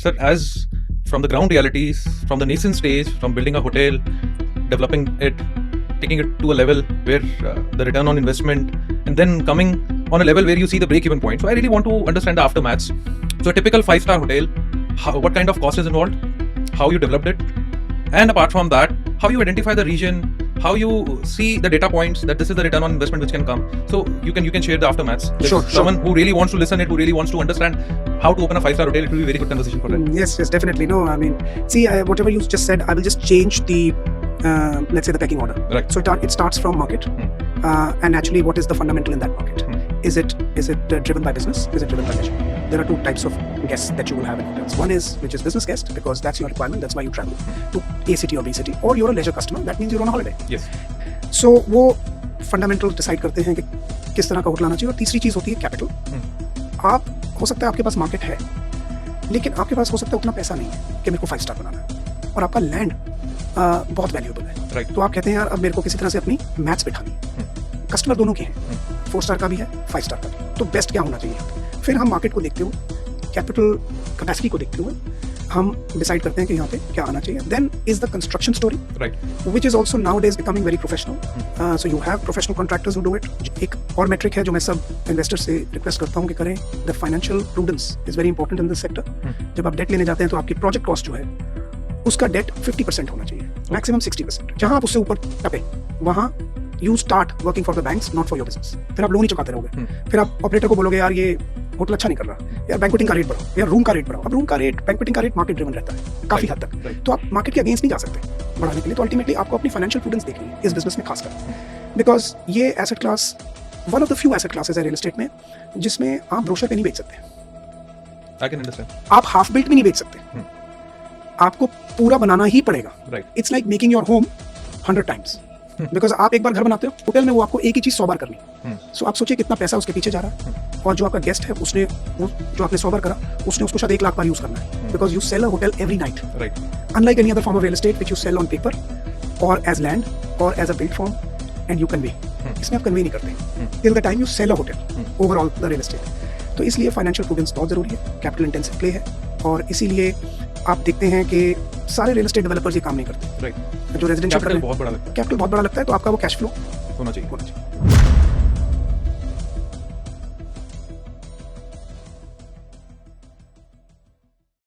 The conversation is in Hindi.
sir, as from the ground realities, from the nascent stage, from building a hotel, developing it, taking it to a level where the return on investment, and then coming on a level where you see the break-even point. So I really want to understand the aftermaths. So a typical 5-star hotel, what kind of cost is involved, how you developed it, and apart from that, how you identify the region, how you see the data points that this is the return on investment which can come. So you can share the aftermaths. Sure. Someone who really wants to listen it, who really wants to understand how to open a 5-star hotel, it will be a very good conversation for them. Yes, definitely. No, I mean, see, whatever you just said, I will just change the, let's say, the pecking order. Right. So it starts from market, and actually, what is the fundamental in that market? Is it driven by business? Is it driven by leisure? There are two types of guests that you will have in hotels. One is which is business guest, because that's your requirement. That's why you travel to A city or B city, or you're a leisure customer. That means you're on a holiday. Yes. So वो फंडामेंटल डिसाइड करते हैं कि किस तरह का होटल आना चाहिए। और तीसरी चीज होती है कैपिटल। आप हो सकता है आपके पास मार्केट है, लेकिन आपके पास हो सकता है उतना पैसा नहीं है कि मेरे को 5 स्टार बनाना है, और आपका लैंड बहुत वैल्यूएबल है। Right. तो आप कहते हैं यार अब मेरे को किसी तरह से अपनी मैथ्स बिठानी है। कस्टमर दोनों के हैं, 4 स्टार का भी है, 5 स्टार का भी। तो बेस्ट क्या होना चाहिए? फिर हम मार्केट को देखते हुए, कैपिटल कैपेसिटी को देखते हुए हम डिसाइड करते हैं कि यहाँ पे क्या आना चाहिए। Then is the construction story, Right. which is also nowadays becoming very professional. So you have professional contractors who do it. एक और मेट्रिक है जो मैं सब इन्वेस्टर से रिक्वेस्ट करता हूँ कि करें, the financial prudence is very important in this sector. जब आप डेट लेने जाते हैं तो आपकी प्रोजेक्ट कॉस्ट जो है उसका डेट 50% होना चाहिए, मैक्सिमम 60%। जहाँ आप उससे ऊपर टपे वहाँ you start working for the banks, not for your business. फिर आप लोन ही चुकाते रहोगे। फिर आप ऑपरेटर को बोलोगे यार ये होटल अच्छा नहीं कर रहा, यार बैंक्वेटिंग का रेट बढ़ाओ, यार रूम का रेट बढ़ाओ। अब रूम का रेट, बैंक्वेटिंग का रेट मार्केट ड्रिवन रहता है काफी हद तक। तो आप मार्केट के अगेंस्ट नहीं जा सकते बढ़ाने के लिए। तो अल्टीमेटली आपको अपनी फाइनेंशियल प्रूडेंस देखनी है इस बिजनेस में खासकर, बिकॉज ये asset class one of the few asset classes है रियल एस्टेट में जिसमें आप ब्रोशर पे नहीं बेच सकते, I can understand. आप हाफ बिल्ट भी नहीं बेच सकते, आपको पूरा बनाना ही पड़ेगा। Right. It's like making your home 100 times, because आप एक बार घर बनाते हो, होटल में वो आपको एक ही चीज 100 बार करनी है। सो आप सोचिए कितना पैसा उसके पीछे जा रहा है, और जो आपका गेस्ट है उसने जो आपने 100 बार करा उसने उसको शायद 1 लाख बार यूज करना है, because you sell a hotel every night, Right. Unlike any other form of real estate which you sell on paper और एज लैंड और as a build form and you convey. इसमें आप कन्वे नहीं करते till the time you sell a hotel overall the real estate. तो इसलिए फाइनेंशियल प्रूडेंस बहुत जरूरी है, कैपिटल इंटेंसिव प्ले है, और इसीलिए आप देखते हैं कि सारे रियल एस्टेट डेवलपर्स ये काम नहीं करते। Right. जो रेजिडेंशियल Capital बहुत बड़ा लगता है। कैपिटल बहुत बड़ा लगता है, तो आपका वो कैश फ्लो होना चाहिए। होना चाहिए।